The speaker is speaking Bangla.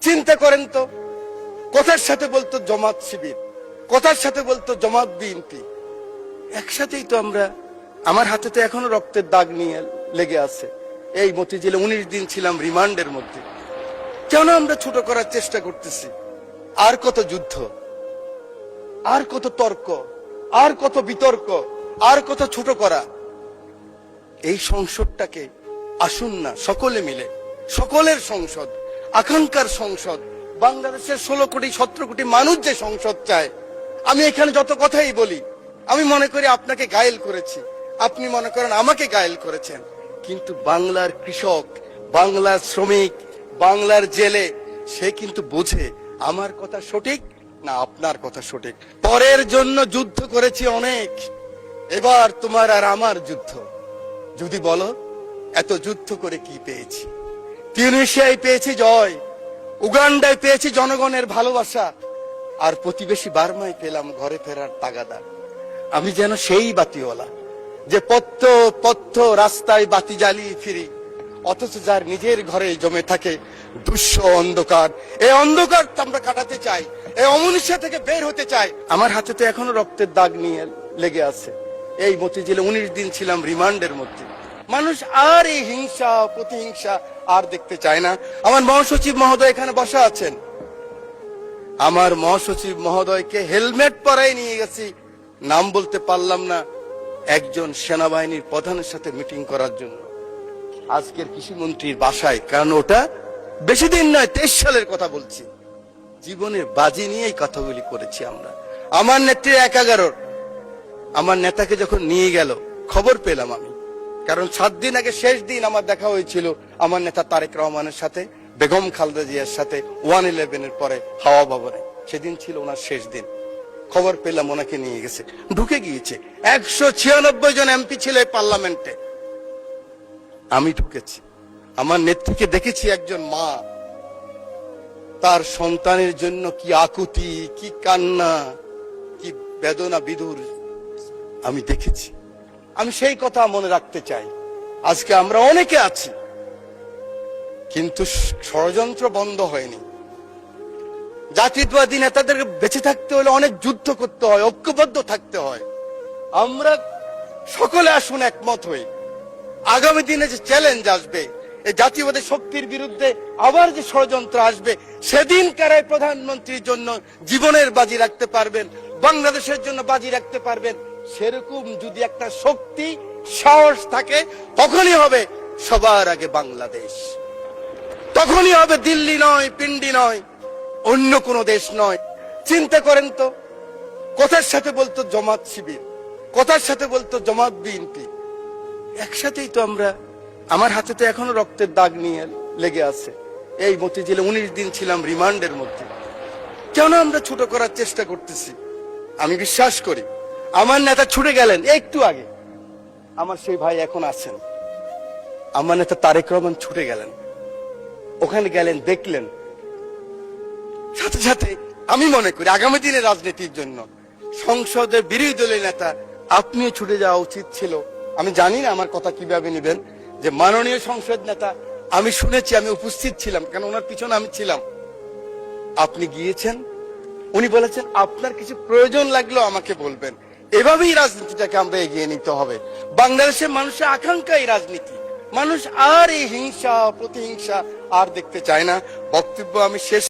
চিন্তা করেন তো, কথার সাথে বলতো জামাত শিবির, কথার সাথে বলতো জামাত বিএনপি, একসাথেই তো আমরা। আমার হাতে তো এখনো রক্তের দাগ নিয়ে লেগে আছে। এই মতিঝিলে 19 দিন ছিলাম রিমান্ডের মধ্যে। কেন আমরা ছোট করার চেষ্টা করতেছি? আর কত যুদ্ধ, আর কত তর্ক, আর কত বিতর্ক, আর কত ছোট করা। এই সংসদটাকে আসুন না সকলে মিলে, সকলের সংসদ, আকাঙ্ক্ষার সংসদ, বাংলাদেশের 16 কোটি 17 কোটি মানুষ যে সংসদ চায়। আমি এখানে যত কথাই বলি, আমি মনে করি আপনাকে ঘায়েল করেছি, আপনি মনে করেন আমাকে ঘায়েল করেছেন, কিন্তু বাংলার কৃষক, বাংলার শ্রমিক, বাংলার জেলে, সে কিন্তু বোঝে আমার কথা সঠিক না আপনার কথা সঠিক। পরের জন্য যুদ্ধ করেছি অনেক, এবার তোমার আর আমার যুদ্ধ। যদি বলো এত যুদ্ধ করে কি পেয়েছি? তিউনিসিয়ায় পেয়েছি জয়, উগান্ডায় পেয়েছি জনগণের ভালোবাসা, আর প্রতিবেশী বার্মায় পেলাম ঘরে ফেরার তাগাদা। আমি যেন সেই বাতিওয়ালা যে পথ্য পথ্য রাস্তায় বাতি জ্বালিয়ে ফিরি, অথচ যার নিজের ঘরে জমে থাকে দুঃস্ব অন্ধকার। এই অন্ধকার আমরা কাটাতে চাই, এই অমনুষ্য থেকে বের হতে চাই। আমার হাতে তো এখনো রক্তের দাগ নিয়ে লেগে আছে। এই মতিঝিলে 19 দিন ছিলাম রিমান্ডের মধ্যে। মানুষ আর এই হিংসা প্রতিহিংসা আর দেখতে চায় না। আমার মহাসচিব মহোদয় এখানে বসা আছেন, আমার মহাসচিব মহোদয়কে হেলমেট পরাই নিয়ে গেছি, নাম বলতে পারলাম না, একজন সেনাবাহিনীর প্রধানের সাথে মিটিং করার জন্য আজকের কৃষিমন্ত্রীর বাসায়। কারণ ওটা বেশি দিন নয়, 23 সালের কথা বলছি। জীবনের বাজি নিয়েই কথাগুলি করেছি আমরা। আমার নেত্রী 1/11, আমার নেতাকে যখন নিয়ে গেল খবর পেলাম আমি, কারণ 7 দিন আগে শেষ দিন আমার দেখা হয়েছিল আমার নেতা তারেক রহমানের সাথে, বেগম খালেদা জিয়ার সাথে 1/11 পরে হাওয়া ভবনে। সেদিন ছিল ওনার শেষ দিন। খবর পেলাম ওনাকে নিয়ে গেছে, ঢুকে গিয়েছে। 196 জন এমপি ছিল এই পার্লামেন্টে, আমি ঢুকেছি। আমার নেত্রীকে দেখেছি, একজন মা, তার সন্তানের জন্য কি আকুতি, কি কান্না, কি বেদনা বিধুর আমি দেখেছি। আমি সেই কথা মনে রাখতে চাই। আজকে আমরা অনেকে আছি, কিন্তু ষড়যন্ত্র বন্ধ হয়নি। জাতীয়তাবাদী নেতাদেরকে বেঁচে থাকতে হলে অনেক যুদ্ধ করতে হয়, ঐক্যবদ্ধ থাকতে হয়। আমরা সকলে আসুন একমত হই। আগামী দিনে যে চ্যালেঞ্জ আসবে, এই জাতীয়বাদী শক্তির বিরুদ্ধে আবার যে ষড়যন্ত্র আসবে, সেদিন কারাই প্রধানমন্ত্রীর জন্য জীবনের বাজি রাখতে পারবেন, বাংলাদেশের জন্য বাজি রাখতে পারবেন, সেরকম যদি একটা শক্তি সাহস থাকে, তখনই হবে সবার আগে বাংলাদেশ। তখনই হবে দিল্লি নয়, পিন্ডি নয়, অন্য কোনো দেশ নয়। চিন্তা করেন তো, কথার সাথে বলতো জামাত শিবির, কথার সাথে বলতো জামাত বিএনপি, একসাথেই তো আমরা। আমার হাতে তো এখনো রক্তের দাগ নিয়ে লেগে আছে। এই মতিঝিলে 19 দিন ছিলাম রিমান্ডের মধ্যে। কেন আমরা ছোট করার চেষ্টা করতেছি? আমি বিশ্বাস করি আমার নেতা ছুটে গেলেন একটু আগে, আমার সেই ভাই এখন আছেন, আমার নেতা তারেক রহমান ছুটে গেলেন, ওখানে গেলেন, দেখলেন। সাথে সাথে আমি মনে করি আগামী দিনের রাজনীতির জন্য সংসদের বিরোধী দলের নেতা আপনিও ছুটে যাওয়া উচিত ছিল। আমি জানি না আমার কথা কিভাবে নেবেন, যে মাননীয় সংসদ নেতা, আমি শুনেছি, আমি উপস্থিত ছিলাম, কারণ ওনার পিছনে আমি ছিলাম, আপনি গিয়েছেন, উনি বলেছেন আপনার কিছু প্রয়োজন লাগলেও আমাকে বলবেন। এভাবেই রাজনীতিটাকে আমরা এগিয়ে নিতে হবে। বাংলাদেশের মানুষের আকাঙ্ক্ষা এই রাজনীতি। মানুষ আর এই হিংসা প্রতিহিংসা আর দেখতে চায় না। বক্তব্য আমি শেষ